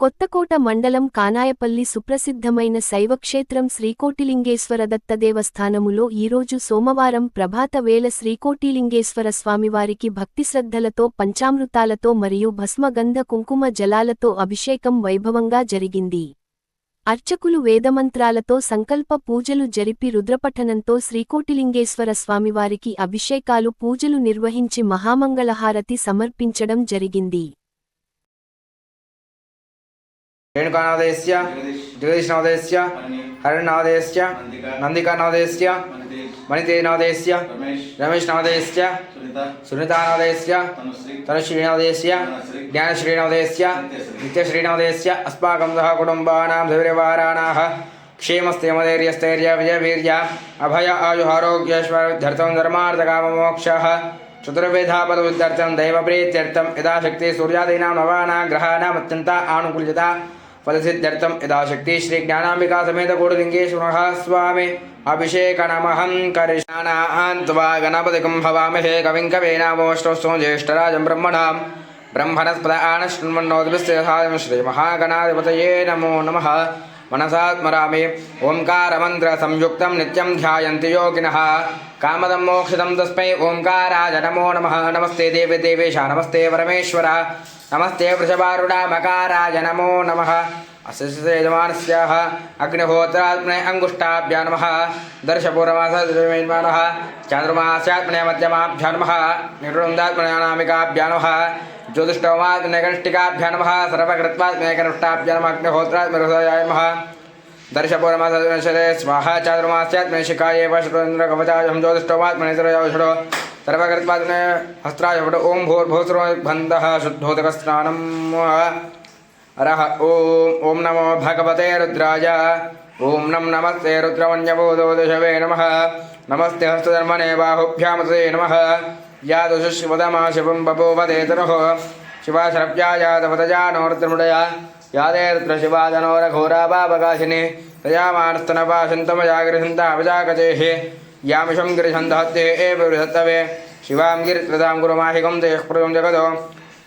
కొత్తకోట మండలం కానాయపల్లి సుప్రసిద్ధమైన శైవక్షేత్రం శ్రీకోటిలింగేశ్వర దత్త దేవస్థానములో ఈరోజు సోమవారం ప్రభాత వేళ శ్రీకోటిలింగేశ్వర స్వామివారికి భక్తిశ్రద్ధలతో పంచామృతాలతో మరియు భస్మగంధ కుంకుమ జలాలతో అభిషేకం వైభవంగా జరిగింది. అర్చకులు వేదమంత్రాలతో సంకల్ప పూజలు జరిపి రుద్రపఠనంతో శ్రీకోటిలింగేశ్వర స్వామివారికి అభిషేకాలు పూజలు నిర్వహించి మహామంగళహారతి సమర్పించడం జరిగింది. रेणुकानादेश्य जगदीशनादेश्य हरिनादेश्य नंदिकानादेश्य मणितेनादेश्य रमेशनादेश्य सुनीतानादेश्य तनुश्रीनादेश्य ज्ञानश्रीनादेश्य नित्यश्रीनादेश्य अस्माकं सह कुटुम्बानां धैर्यवाराणाः क्षेमस्थैर्यस्थैर्य विजयवीर्य अभय आयुहारोग्यैश्वर्यर्थं धर्मार्थकाममोक्षः चतुर्वेदापदविद्यार्थं दैवप्रीत्यर्थं यथाशक्ति सूर्यादीनां नवानां ग्रहाणाम् अत्यन्ता आनुकूल्यता फलसिद्ध्यर्थं यथाशक्ति श्री ज्ञानाम्बिका समेत कोटिलिंगेश्वरः स्वामी अभिषेकमहं करिष्यामि गणपतिं भवामहे कविं कवीनामोष्टोऽस्तु ज्येष्ठराजं ब्रह्मणस्पद आनश्वन्मन्नोदिभिस्तेहायं श्रीमहागणाधिपतये नमो नमः। मनसा स्मरामि ओंकारमन्त्रसंयुक्तं नित्यं ध्यायन्ति योगिनः कामदं मोक्षदं तस्मै ओंकाराय नमो नमः। नमस्ते देवे देवेश नमस्ते परमेश्वर नमस्ते वृषभारूढामकाराय नमो नमः। अस्य यजमानस्याः अग्निहोत्रात्मने अंगुष्ठाभ्यां नमः। दर्शपूर्वमासः चांद्रमास्यात्मने मध्यमाभ्यां नमः। निरुन्दात्मने अनामिकाभ्यां नमः। ज्योतिष्ठोमात्मने कनिष्ठिकाभ्यां नमः। सर्वकृत्वात्मने कनिष्ठाभ्यां नमः। अग्निहोत्रात्मने हृदयाय नमः। दर्शपूर्वमासरे स्वाहा चांद्रमास्यात्मने शिखाये वशुन्द्रकवचाय ज्योतिष्ठोमात्मने सरयोषडो सर्वकृत्वात्मने हस्त्राय ओं भूर्भुवस्सुरबन्धः शुद्धोदकस्नानम् अरह ओम नमो भगवते रुद्राय ओम नमस्ते रुद्रमन्यभूतोदशवे नमः। नमस्ते हस्तधर्मणे बाहुभ्यामते नमः। यादुशिवदमा शिवं बभूवदेतरोः शिवाशरव्यायादवतजानो रुद्रमुडया यादे रुद्रशिवादनो रघोरा बाबकाशिनी तयामानस्तनपाशन्तमजागृहन्तावजाकचेः यामिषं गिरिशन्धहत्ते एव बृहत्तवे शिवां गिरित्रदां गुरुमाहिकं तेष्प्रदं जगदो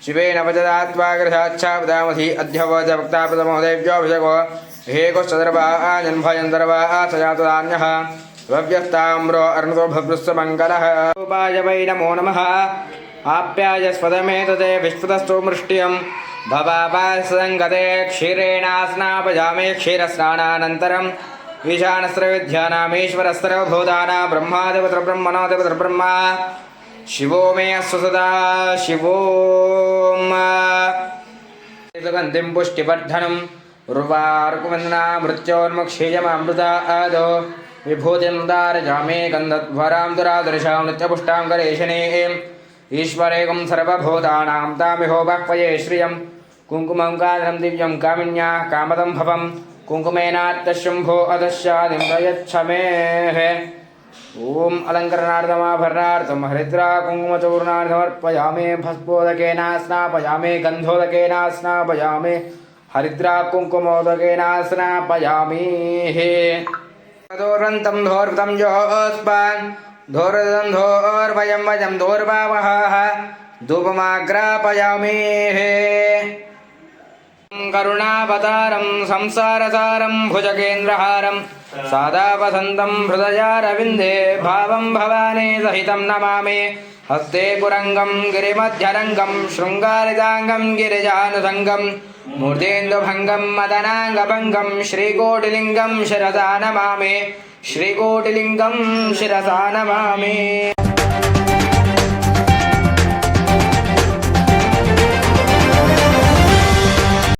शिवेन वचदात्वाग्रहाच्छापदामधि अध्यवजभक्तापदमहोदेव्योऽभिषेको हेकोश्चदर्वाजन्भयन्दर्वाः सजातदान्यः भव्यस्ताम्रो अर्णतो भद्रुस्समङ्गलः उपाय वै नमो नमः। आप्याय स्वदमेतते विश्वतस्तु मृष्ट्यं भवापासङ्गते क्षीरेणास्नापयामे क्षीरस्नानानन्तरम् ईशानस्रविद्यानामीश्वरस्रवभूतानां ब्रह्मादिपत्रब्रह्मणोदिपत्रब्रह्मा शिवो मे सदा शिवोम सुगन्धिं पुष्टिवर्धनम् उर्वारुकवन्दना मृत्योन्मुक्षीयमामृता आदो विभूतिं दारयामि गन्धध्वरां दुरादर्शां नित्यपुष्टां गणेशनीं ईश्वरेकं सर्वभूतानां तामिहो वाक्पये श्रियं कुङ्कुमं कादनं दिव्यं कामिन्याः कामदं भवं कुङ्कुमेनात्तशम्भो अधश्चादिं प्रयच्छमेः। ओम अलंकरणार्थमाभरणार्थं हरिद्रा कुङ्कुमचूर्णानि समर्पयामि। भस्मोदकेन स्नापयामि गन्धोदकेन स्नापयामि हरिद्रा कुङ्कुमोदकेन स्नापयामि। दोरन्तं धोर्वतं योऽस्मान् धोर्वं धोर्वयं वयं धोर्वावः धूपमाग्रापयामि। करुणावतारं संसारसारं भुजगेन्द्रहारं सदा वसन्तं हृदयारविन्दे भावं भवानी सहितं नमामि। हस्ते कुरंगं गिरिमध्यरंगं शृंगारितांगं गिरिजानुसंगं मूर्तेन्दुभंगं मदनांगभंगं श्रीकोटिलिंगं शिरसा नमामि। श्रीकोटिलिंगं शिरसा नमामि।